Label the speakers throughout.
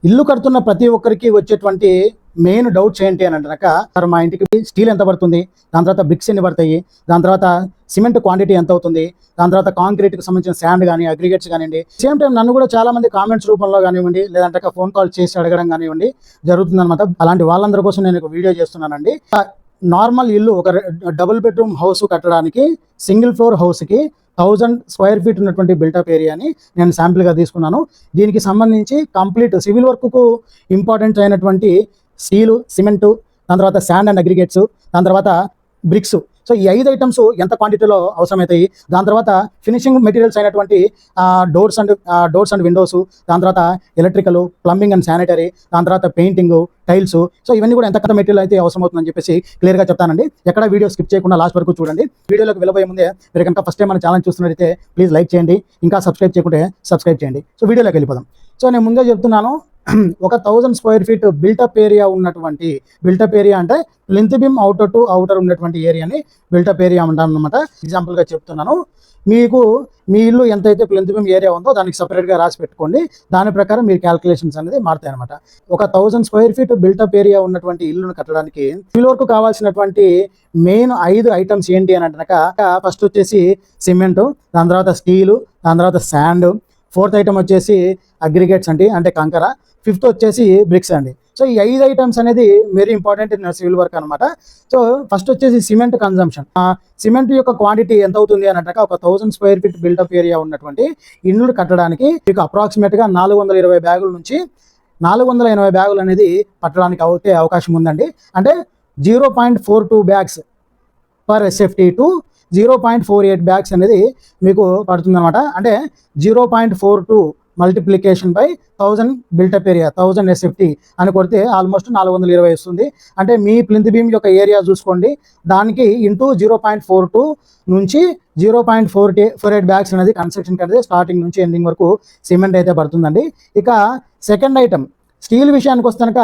Speaker 1: ఇల్లు కడుతున్న ప్రతి ఒక్కరికి వచ్చేటువంటి మెయిన్ డౌట్స్ ఏంటి అని అంటే కనుక మా ఇంటికి స్టీల్ ఎంత పడుతుంది, దాని తర్వాత బ్రిక్స్ ఎన్ని పడతాయి, దాని తర్వాత సిమెంట్ క్వాంటిటీ ఎంత అవుతుంది, దాని తర్వాత కాంక్రీట్కి సంబంధించిన శాండ్ కానీ అగ్రిగేట్స్ కానివ్వండి. సేమ్ టైం నన్ను కూడా చాలా మంది కామెంట్స్ రూపంలో కానివ్వండి, లేదంటే ఫోన్ కాల్ చేసి అడగడం కానివ్వండి జరుగుతుందన్నమాట. అలాంటి వాళ్ళందరి కోసం నేను ఒక వీడియో చేస్తున్నానండి. నార్మల్ ఇల్లు ఒక డబుల్ బెడ్రూమ్ హౌస్ కట్టడానికి సింగిల్ ఫ్లోర్ హౌస్కి 1000 స్క్వేర్ ఫీట్ ఉన్నటువంటి బిల్టప్ ఏరియాని నేను శాంపిల్గా తీసుకున్నాను. దీనికి సంబంధించి కంప్లీట్ సివిల్ వర్క్కు ఇంపార్టెంట్ అయినటువంటి స్టీలు, సిమెంటు, దాని తర్వాత శాండ్ అండ్ అగ్రిగేట్స్, దాని తర్వాత బ్రిక్స్. సో ఈ 5 ఐటమ్స్ ఎంత క్వాంటిటీలో అవసరమవుతాయి, దాని తర్వాత ఫినిషింగ్ మెటీరియల్స్ అయినటువంటి డోర్స్ అండ్ విండోస్, దాని తర్వాత ఎలక్ట్రికల్, ప్లంబింగ్ అండ్ శానిటరీ, దాని తర్వాత పెయింటింగ్, టైల్స్. సో ఇవన్నీ కూడా ఎంత మెటీరియల్ అయితే అవసరమవుతుందని చెప్పేసి క్లియర్గా చెప్తానండి. ఎక్కడ వీడియో స్కిప్ చేయకుండా లాస్ట్ వరకు చూడండి. వీడియోలోకి వెళ్ళబోయే ముందే మీరు కనుక ఫస్ట్ టైం మన ఛానల్ చూస్తున్నట్టయితే ప్లీజ్ లైక్ చేయండి, ఇంకా సబ్స్క్రైబ్ చేయకుంటే సబ్స్క్రైబ్ చేయండి. సో వీడియోలోకి వెళ్ళిపోదాం. సో నేను ముందే చెప్తున్నాను, ఒక 1000 స్క్వేర్ ఫీట్ బిల్టప్ ఏరియా ఉన్నటువంటి, బిల్టప్ ఏరియా అంటే plinth beam outer to outer ఉన్నటువంటి ఏరియాని బిల్టప్ ఏరియా అంటాం అనమాట. ఎగ్జాంపుల్గా చెప్తున్నాను, మీకు మీ ఇల్లు ఎంతైతే ప్లింత్ బీమ్ ఏరియా ఉందో దానికి సపరేట్గా రాసి పెట్టుకోండి. దాని ప్రకారం మీరు క్యాల్కులేషన్స్ అనేది మారుతాయి అనమాట. ఒక 1000 స్క్వేర్ ఫీట్ బిల్టప్ ఏరియా ఉన్నటువంటి ఇల్లును కట్టడానికి సివిల్ వర్క్ కావాల్సినటువంటి మెయిన్ 5 ఐటమ్స్ ఏంటి అని అంటే ఫస్ట్ వచ్చేసి సిమెంటు, దాని తర్వాత స్టీలు, దాని తర్వాత శాండ్, 4th ఐటమ్ వచ్చేసి అగ్రిగేట్స్ అంటే కంకర, 5th వచ్చేసి బ్రిక్స్ అండి. సో ఈ 5 ఐటమ్స్ అనేది very important in civil work అనమాట. సో ఫస్ట్ వచ్చేసి సిమెంట్ కన్జంప్షన్. సిమెంట్ యొక్క క్వాంటిటీ ఎంత అవుతుంది అని అంటే ఒక 1000 స్క్వేర్ ఫీట్ బిల్డప్ ఏరియా ఉన్నటువంటి ఇల్లు కట్టడానికి మీకు అప్రాక్సిమేట్గా 420 బ్యాగుల నుంచి 480 బ్యాగులు అనేది పట్టడానికి అవుతే అవకాశం ఉందండి. అంటే 0.42 bags per SFT to 0.48 bags అనేది మీకు పడుతుంది అనమాట. అంటే 0.42 multiplication by 1000 built-up area, 1000 SFT అని కొడితే ఆల్మోస్ట్ 420 వస్తుంది. అంటే మీ ప్లింత్ బీమ్ యొక్క ఏరియా చూసుకోండి, దానికి ఇంటూ 0.42 నుంచి 0.48 బ్యాగ్స్ అనేది కన్స్ట్రక్షన్ అయితే స్టార్టింగ్ నుంచి ఎండింగ్ వరకు సిమెంట్ అయితే పడుతుందండి. ఇక సెకండ్ ఐటమ్ స్టీల్ విషయానికి వస్తే కనుక,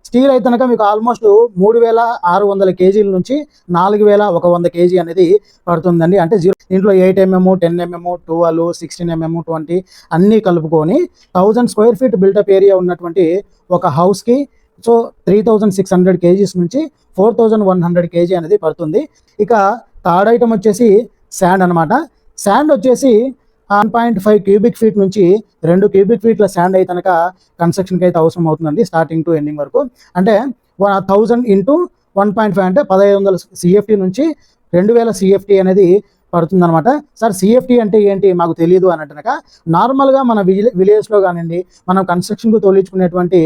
Speaker 1: స్టీల్ అయితే కనుక మీకు ఆల్మోస్ట్ 3600 కేజీల నుంచి 4100 కేజీ అనేది పడుతుందండి. అంటే దీంట్లో 8 mm, 10 mm, 12, 16 mm, 20 అన్నీ కలుపుకొని 1000 స్క్వేర్ ఫీట్ బిల్టప్ ఏరియా ఉన్నటువంటి ఒక హౌస్కి సో 3600 కేజీస్ నుంచి 4100 కేజీ అనేది పడుతుంది. ఇక థర్డ్ ఐటమ్ వచ్చేసి శాండ్ అనమాట. శాండ్ వచ్చేసి 1.5 క్యూబిక్ ఫీట్ నుంచి 2 క్యూబిక్ ఫీట్ల శాండ్ అయితే కనుక కన్స్ట్రక్షన్కి అయితే అవసరం అవుతుందండి స్టార్టింగ్ టు ఎండింగ్ వరకు. అంటే 1000 ఇంటూ 1.5 అంటే 1500 సిఎఫ్టీ నుంచి 2000 సిఎఫ్టీ అనేది పడుతుందన్నమాట. సార్ సిఎఫ్టీ అంటే ఏంటి మాకు తెలియదు అని అంటే నార్మల్గా మన విలేజ్లో కానివ్వండి, మనం కన్స్ట్రక్షన్కు తోలించుకునేటువంటి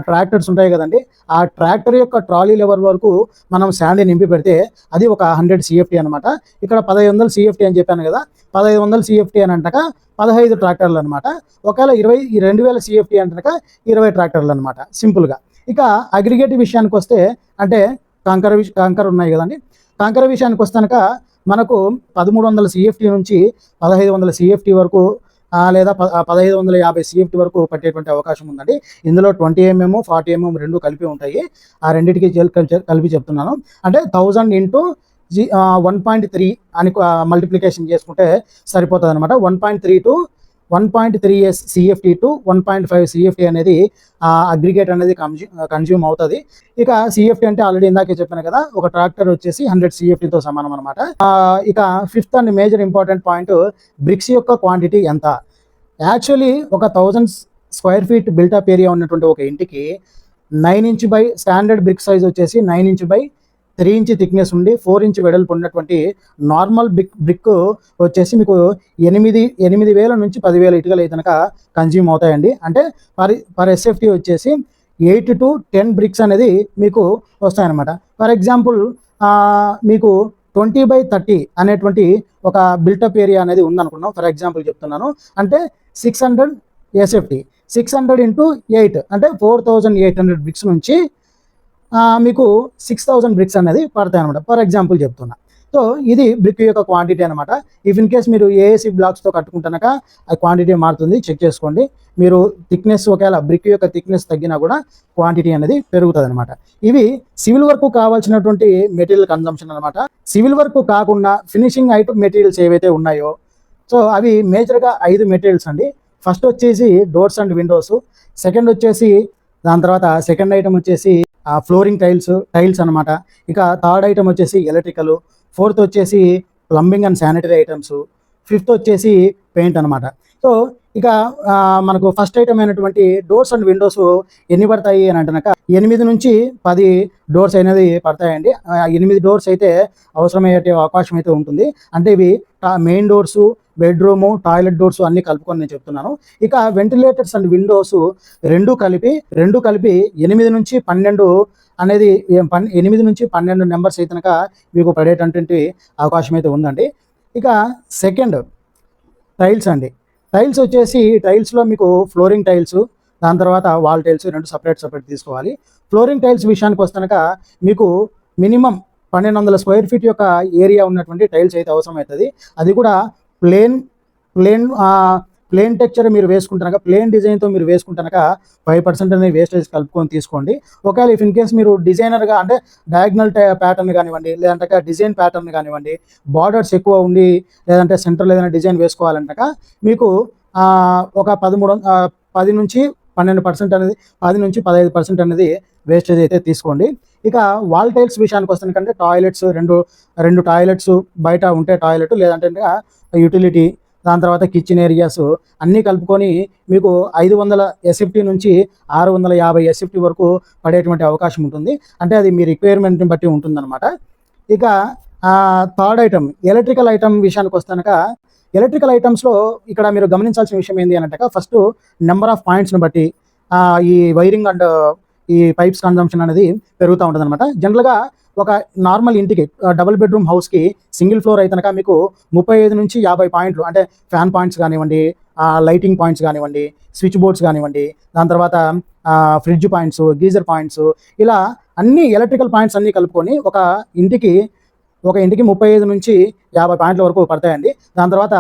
Speaker 1: ట్రాక్టర్స్ ఉంటాయి కదండి, ఆ ట్రాక్టర్ యొక్క ట్రాలీ లెవెల్ వరకు మనం శాండ్ నింపి పెడితే అది ఒక 100 సిఎఫ్టీ అనమాట. ఇక్కడ 1500 సిఎఫ్టీ అని చెప్పాను కదా, 1500 సిఎఫ్టీ అని అంటక 15 ట్రాక్టర్లు అనమాట. ఒకవేళ 2000 సిఎఫ్టీ అంటక 20 ట్రాక్టర్లు అనమాట సింపుల్గా. ఇక అగ్రిగేట్ విషయానికి వస్తే అంటే కంకర ఉన్నాయి కదండి, కంకర విషయానికి వస్తే కనుక మనకు 1300 సిఎఫ్టీ నుంచి 1500 సిఎఫ్టీ వరకు లేదా 1550 సిఎఫ్టీ వరకు పట్టేటువంటి అవకాశం ఉందండి. ఇందులో 20 mm, 40 mm రెండు కలిపి ఉంటాయి. ఆ రెండింటికి కలిపి చెప్తున్నాను. అంటే 1000 ఇంటూ 1.3 అని మల్టిప్లికేషన్ చేసుకుంటే సరిపోతుంది అనమాట. 1.3 టు 1.3 సిఎఫ్టీ టు 1.5 సిఎఫ్టీ అనేది అగ్రిగేట్ అనేది కన్జ్యూమ్ అవుతుంది. ఇక సిఎఫ్టీ అంటే ఆల్రెడీ ఇందాకే చెప్పాను కదా, ఒక ట్రాక్టర్ వచ్చేసి 100 సిఎఫ్టీతో సమానం అనమాట. ఇక 5th and major important point bricks యొక్క క్వాంటిటీ ఎంత. యాక్చువల్లీ ఒక 1000 స్క్వేర్ ఫీట్ బిల్టప్ ఏరియా ఉన్నటువంటి ఒక ఇంటికి 9 inch by standard brick size వచ్చేసి 9 ఇంచ్ బై 3 ఇంచ్ థిక్నెస్ ఉండి 4 ఇంచ్ వెడల్పు ఉన్నటువంటి నార్మల్ బ్రిక్ వచ్చేసి మీకు 8,000 నుంచి 10,000 ఇటుకలు అయితే కనుక కన్జ్యూమ్ అవుతాయండి. అంటే పర్ ఎస్ఎఫ్టీ వచ్చేసి 8 to 10 బ్రిక్స్ అనేది మీకు వస్తాయన్నమాట. ఫర్ ఎగ్జాంపుల్ మీకు 20/30 అనేటువంటి ఒక బిల్టప్ ఏరియా అనేది ఉందనుకున్నాం. ఫర్ ఎగ్జాంపుల్ చెప్తున్నాను, అంటే 600 ఎస్ఎఫ్టీ, 600 ఇంటూ 8 అంటే 4800 బ్రిక్స్ నుంచి మీకు 6000 బ్రిక్స్ అనేది పడతాయి అనమాట. ఫర్ ఎగ్జాంపుల్ చెప్తున్నా. సో ఇది బ్రిక్ యొక్క క్వాంటిటీ అనమాట. ఇఫ్ ఇన్ కేస్ మీరు ఏఏసీ బ్లాక్స్తో కట్టుకుంటున్నాక ఆ క్వాంటిటీ మారుతుంది, చెక్ చేసుకోండి. మీరు థిక్నెస్ ఒకవేళ బ్రిక్ యొక్క థిక్నెస్ తగ్గినా కూడా క్వాంటిటీ అనేది పెరుగుతుంది అనమాట. ఇవి సివిల్ వర్క్ కావాల్సినటువంటి మెటీరియల్ కన్జంప్షన్ అనమాట. సివిల్ వర్క్ కాకుండా ఫినిషింగ్ ఐటమ్ మెటీరియల్స్ ఏవైతే ఉన్నాయో సో అవి మేజర్గా 5 మెటీరియల్స్ అండి. ఫస్ట్ వచ్చేసి డోర్స్ అండ్ విండోస్, సెకండ్ వచ్చేసి దాని తర్వాత సెకండ్ ఐటమ్ వచ్చేసి ఫ్లోరింగ్ టైల్స్ అనమాట. ఇక థర్డ్ ఐటమ్ వచ్చేసి ఎలక్ట్రికల్, ఫోర్త్ వచ్చేసి plumbing and sanitary items, fifth వచ్చేసి పెయింట్ అనమాట. సో ఇక మనకు ఫస్ట్ ఐటమ్ అయినటువంటి డోర్స్ అండ్ విండోస్ ఎన్ని పడతాయి అని అంటున్నాక 8 నుంచి 10 డోర్స్ అనేది పడతాయండి. 8 డోర్స్ అయితే అవసరమయ్యే అవకాశం అయితే ఉంటుంది. అంటే ఇవి main doors, bedroom, toilet doors అన్నీ కలుపుకొని నేను చెప్తున్నాను. ఇక వెంటిలేటర్స్ అండ్ విండోస్ రెండు కలిపి 8 నుంచి 12 అనేది 8 నుంచి 12 నెంబర్స్ అయితే కనుక మీకు పడేటటువంటి అవకాశం అయితే ఉందండి. ఇక సెకండ్ టైల్స్ అండి. టైల్స్ వచ్చేసి టైల్స్లో మీకు ఫ్లోరింగ్ టైల్స్, దాని తర్వాత వాల్ టైల్స్ రెండు సపరేట్ తీసుకోవాలి. ఫ్లోరింగ్ టైల్స్ విషయానికి వస్తాక మీకు మినిమం 1200 స్క్వేర్ ఫీట్ యొక్క ఏరియా ఉన్నటువంటి టైల్స్ అయితే అవసరం అవుతుంది. అది కూడా ప్లేన్ టెక్చర్ మీరు వేసుకుంటాక, ప్లేన్ డిజైన్తో మీరు వేసుకుంటాక 5% అనేది వేస్టేజ్ కలుపుకొని తీసుకోండి. ఒకవేళ ఇఫ్ ఇన్ కేస్ మీరు డిజైనర్గా అంటే డయాగ్నల్ ప్యాటర్న్ కానివ్వండి, లేదంటే డిజైన్ ప్యాటర్న్ కానివ్వండి, బార్డర్స్ ఎక్కువ ఉండి లేదంటే సెంటర్లో ఏదైనా డిజైన్ వేసుకోవాలంటాక మీకు ఒక 10 నుంచి 12% అనేది 10 నుంచి 15% అనేది వేస్టేజ్ అయితే తీసుకోండి. ఇక వాల్ టైల్స్ విషయానికి వస్తానికంటే టాయిలెట్స్ రెండు టాయిలెట్స్ బయట ఉంటే టాయిలెట్, లేదంటే యూటిలిటీ, దాని తర్వాత కిచెన్ ఏరియాస్ అన్నీ కలుపుకొని మీకు 500 ఎస్ఎఫ్టీ నుంచి 650 ఎస్ఎఫ్టీ వరకు పడేటువంటి అవకాశం ఉంటుంది. అంటే అది మీ రిక్వైర్మెంట్ని బట్టి ఉంటుందన్నమాట. ఇక థర్డ్ ఐటమ్ ఎలక్ట్రికల్ ఐటమ్ విషయానికి వస్తాక, ఎలక్ట్రికల్ ఐటమ్స్లో ఇక్కడ మీరు గమనించాల్సిన విషయం ఏంటి అంటే ఫస్ట్ నెంబర్ ఆఫ్ పాయింట్స్ని బట్టి ఈ వైరింగ్ అండ్ ఈ పైప్స్ కన్జంప్షన్ అనేది పెరుగుతూ ఉంటుంది అనమాట. జనరల్గా ఒక నార్మల్ ఇంటికి డబుల్ బెడ్రూమ్ హౌస్కి సింగిల్ ఫ్లోర్ అయితే కనుక మీకు 35 నుంచి 50 పాయింట్లు, అంటే ఫ్యాన్ పాయింట్స్ కానివ్వండి, లైటింగ్ పాయింట్స్ కానివ్వండి, స్విచ్ బోర్డ్స్ కానివ్వండి, దాని తర్వాత ఫ్రిడ్జ్ పాయింట్స్, గీజర్ పాయింట్స్, ఇలా అన్ని ఎలక్ట్రికల్ పాయింట్స్ అన్నీ కలుపుకొని ఒక ఇంటికి 35 నుంచి 50 పాయింట్ల వరకు పడతాయండి. దాని తర్వాత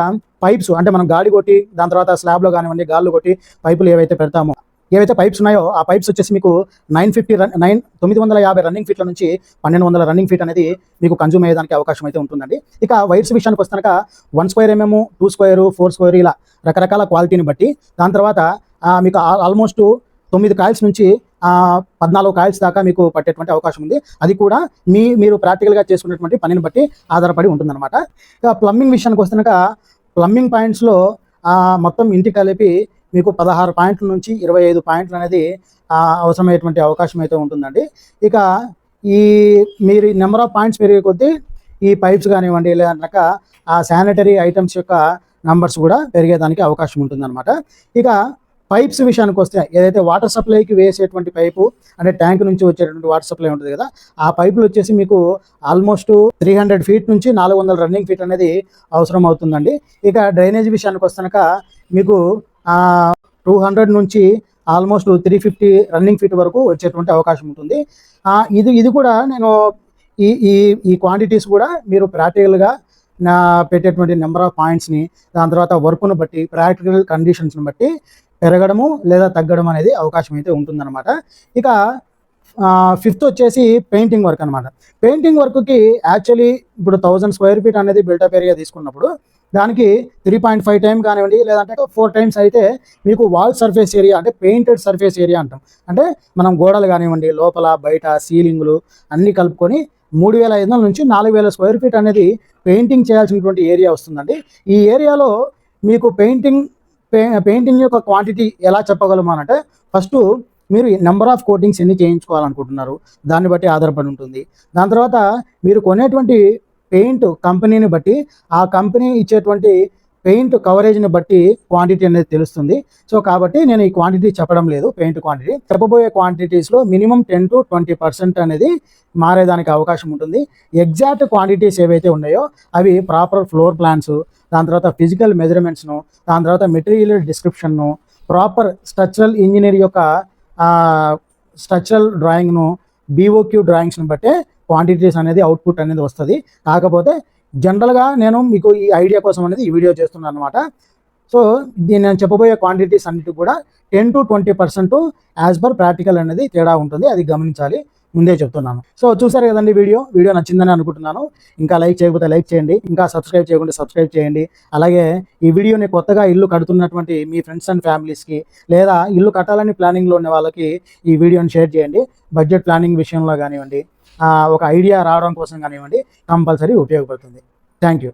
Speaker 1: పైప్స్, అంటే మనం గాడి కొట్టి దాని తర్వాత స్లాబ్లో కానివ్వండి గాల్లో కొట్టి పైపులు ఏవైతే పైప్స్ ఉన్నాయో ఆ పైప్స్ వచ్చేసి మీకు 950 రన్నింగ్ ఫీట్ల నుంచి 1200 రన్నింగ్ ఫీట్ అనేది మీకు కన్జ్యూమ్ అయ్యేదానికి అవకాశం అయితే ఉంటుందండి. ఇక వైర్స్ విషయానికి వస్తాక 1 స్క్వేర్ mm, 2 స్క్వేర్, 4 స్క్వేర్ ఇలా రకరకాల క్వాలిటీని బట్టి, దాని తర్వాత మీకు ఆల్మోస్ట్ 9 కాయిల్స్ నుంచి 14 కాయిల్స్ దాకా మీకు పట్టేటువంటి అవకాశం ఉంది. అది కూడా మీరు ప్రాక్టికల్గా చేసుకునేటువంటి పనిని బట్టి ఆధారపడి ఉంటుందన్నమాట. ఇక ప్లంబింగ్ విషయానికి వస్తాక ప్లంబింగ్ పాయింట్స్లో మొత్తం ఇంటికి కలిపి మీకు 16 పాయింట్ల నుంచి 25 పాయింట్లు అనేది అవసరమయ్యేటువంటి అవకాశం అయితే ఉంటుందండి. ఇక మీరు నెంబర్ ఆఫ్ పాయింట్స్ పెరిగే కొద్దీ ఈ పైప్స్ కానివ్వండి, లేదంటే శానిటరీ ఐటమ్స్ యొక్క నంబర్స్ కూడా పెరిగేదానికి అవకాశం ఉంటుందన్నమాట. ఇక పైప్స్ విషయానికి వస్తే ఏదైతే వాటర్ సప్లైకి వేసేటువంటి పైపు, అంటే ట్యాంక్ నుంచి వచ్చేటువంటి వాటర్ సప్లై ఉంటుంది కదా, ఆ పైపులు వచ్చేసి మీకు ఆల్మోస్ట్ 300 ఫీట్ నుంచి 400 రన్నింగ్ ఫీట్ అనేది అవసరం అవుతుందండి. ఇక డ్రైనేజ్ విషయానికి వస్తాక మీకు 200 నుంచి ఆల్మోస్ట్ 350 రన్నింగ్ ఫీట్ వరకు వచ్చేటువంటి అవకాశం ఉంటుంది. ఇది కూడా నేను ఈ క్వాంటిటీస్ కూడా మీరు ప్రాక్టికల్గా పెట్టేటువంటి నెంబర్ ఆఫ్ పాయింట్స్ని, దాని తర్వాత వర్క్ను బట్టి, ప్రాక్టికల్ కండిషన్స్ని బట్టి పెరగడము లేదా తగ్గడం అనేది అవకాశం అయితే ఉంటుందన్నమాట. ఇక ఫిఫ్త్ వచ్చేసి పెయింటింగ్ వర్క్ అనమాట. పెయింటింగ్ వర్క్కి యాక్చువల్లీ ఇప్పుడు 1000 స్క్వేర్ ఫీట్ అనేది బిల్టప్ ఏరియా తీసుకున్నప్పుడు దానికి 3.5 టైమ్ కానివ్వండి, లేదంటే 4 టైమ్స్ అయితే మీకు వాల్ సర్ఫేస్ ఏరియా, అంటే పెయింటెడ్ సర్ఫేస్ ఏరియా అంటాం. అంటే మనం గోడలు కానివ్వండి, లోపల బయట సీలింగ్లు అన్నీ కలుపుకొని 3500 నుంచి 4000 స్క్వేర్ ఫీట్ అనేది పెయింటింగ్ చేయాల్సినటువంటి ఏరియా వస్తుందండి. ఈ ఏరియాలో మీకు పెయింటింగ్ యొక్క క్వాంటిటీ ఎలా చెప్పగలము అంటే ఫస్ట్ మీరు నెంబర్ ఆఫ్ కోటింగ్స్ ఎన్ని చేయించుకోవాలనుకుంటున్నారు దాన్ని బట్టి ఆధారపడి ఉంటుంది. దాని తర్వాత మీరు కొనేటువంటి పెయింట్ కంపెనీని బట్టి, ఆ కంపెనీ ఇచ్చేటువంటి పెయింట్ కవరేజ్ని బట్టి క్వాంటిటీ అనేది తెలుస్తుంది. సో కాబట్టి నేను ఈ క్వాంటిటీ చెప్పడం లేదు. పెయింట్ క్వాంటిటీ చెప్పబోయే క్వాంటిటీస్లో మినిమం 10 to 20% అనేది మారేదానికి అవకాశం ఉంటుంది. ఎగ్జాక్ట్ క్వాంటిటీస్ ఏవైతే ఉన్నాయో అవి ప్రాపర్ ఫ్లోర్ ప్లాన్స్, దాని తర్వాత ఫిజికల్ మెజర్మెంట్స్ను, దాని తర్వాత మెటీరియల్ డిస్క్రిప్షన్ను, ప్రాపర్ స్ట్రక్చరల్ ఇంజనీర్ యొక్క స్ట్రక్చరల్ డ్రాయింగ్ను, BOQ డ్రాయింగ్స్ని బట్టే క్వాంటిటీస్ అనేది అవుట్పుట్ అనేది వస్తుంది. కాకపోతే జనరల్గా నేను మీకు ఈ ఐడియా కోసం అనేది ఈ వీడియో చేస్తున్నాను అనమాట. సో నేను చెప్పబోయే క్వాంటిటీస్ అన్నిటి కూడా 10 to 20% యాజ్ పర్ ప్రాక్టికల్ అనేది తేడా ఉంటుంది, అది గమనించాలి. ముందే చెప్తున్నాను. సో చూసారు కదండి వీడియో నచ్చిందని అనుకుంటున్నాను. ఇంకా లైక్ చేయకపోతే లైక్ చేయండి, ఇంకా సబ్స్క్రైబ్ చేయకుంటే సబ్స్క్రైబ్ చేయండి. అలాగే ఈ వీడియోని కొత్తగా ఇల్లు కడుతున్నటువంటి మీ ఫ్రెండ్స్ అండ్ ఫ్యామిలీస్కి, లేదా ఇల్లు కట్టాలని ప్లానింగ్లో ఉన్న వాళ్ళకి ఈ వీడియోని షేర్ చేయండి. బడ్జెట్ ప్లానింగ్ విషయంలో కానివ్వండి, ఒక ఐడియా రావడం కోసం కానివ్వండి, కంపల్సరీ ఉపయోగపడుతుంది. Thank you.